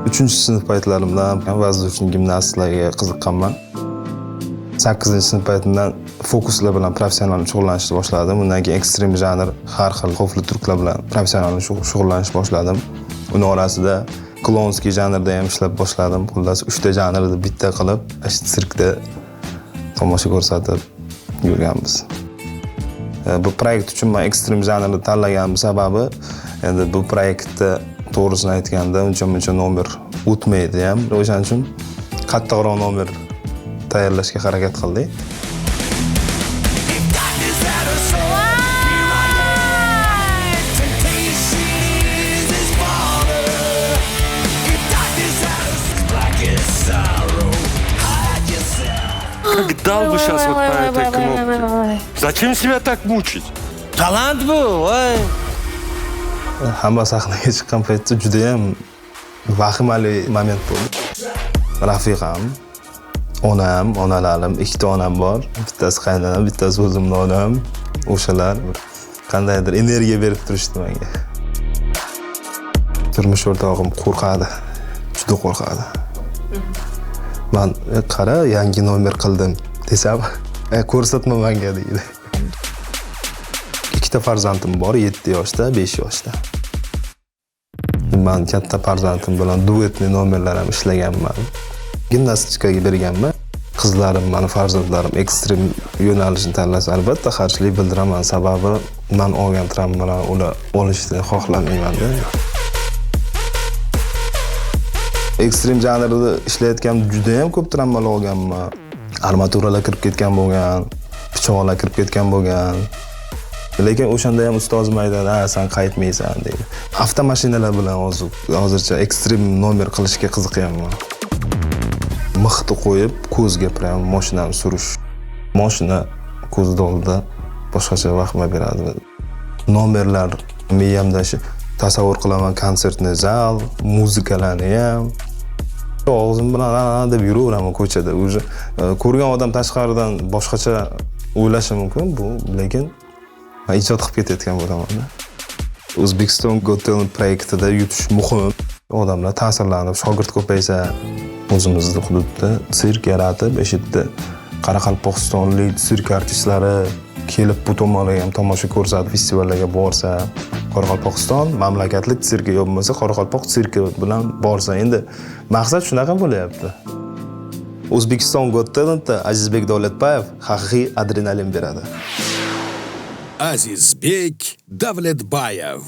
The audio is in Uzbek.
3-sinf paytlarimdan vazdushni gimnastikaga qiziqqanman. 8-sinf paytimdan fokuslar bilan professional shug'ullanishni boshladim. Undan keyin ekstrem janr, har xil xavfli turklar bilan professional shug'ullanishni boshladim. Uning orasida klonskiy janrda ham ishlab boshladim. Xullas 3 ta janrni bitta qilib, sirkda tomosha ko'rsatib yurganmiz. Bu proyekt uchun men ekstrem janrni tanlaganim sababi, endi bu proyektda to'g'risini aytganda uncha nomer o'tmaydi ham. O'shaning uchun kattaroq nomer tayyorlashga harakat qildik. Как дал бы сейчас вот по этой кнопке. Зачем себя так мучить? Talant bu, voy. Hamma sahnaga chiqqan paytda juda ham vahimali moment bo'ldi. Rafiqam, onam, onalarim, ikkita onam bor. Bittasi qaynonam, bittasi o'zimning onam. O'shalar qandaydir energiya berib turishdi menga. Turmush o'rtog'im qo'rqadi. Juda qo'rqadi. Men qara, yangi nomer qildim desam, ko'rsatma menga deydi. Ikkita farzandim bor, 7 yoshda, 5 yoshda. Men katta farzandim bilan duetli nomerlar ham ishlaganman. Gimnastikaga berganman. Qizlarim, meni farzandlarim ekstrem yo'nalishni tanlasa, albatta qarshilik bildiraman, sababi men olgan travmalarni ular olishni xohlamayman-da. Ekstrem janrda ishlayotgan juda ham ko'p travmalar olganman. Armaturalar kirib ketgan bo'lgan, pichoqlar kirib ketgan bo'lgan. Lekin o'shanda ham ustozim aytadi, "Sen qaytmaysan" deydi. Avtomashinalar bilan hozircha ekstrem nomer qilishga qiziqyapman. Mixni qo'yib, ko'zga prям mashinani surish. Mashina ko'zda oldida boshqacha vahima beradi. Nomerlar miyamda tasavvur qilaman, konsertni zal, muzikalarni ham. Og'zim bilan deb yuraveraman ko'chada. O'zi ko'rgan odam tashqaridan boshqacha o'ylashi mumkin bu, lekin men ijod qilib ketayotgan bo'laman-da. O'zbekiston Got Talent proyektida yutish muhim. Odamlar ta'sirlanib, shogird ko'paysa, o'zimizning hududda sirk yaratib, yerda Qoraqalpog'istonlik sirk artistlari kelib bu tomonlarga ham tomosha ko'rsatib, festivallarga borsa, Qoraqalpog'iston mamlakatlik sirki yo'q bo'lsa, Qoraqalpoq sirki bilan borsa, endi maqsad shunaqa bo'lyapti. O'zbekiston Got Talentda Azizbek Davlatbayev haqiqiy adrenalin beradi. Azizbek Davlatbayev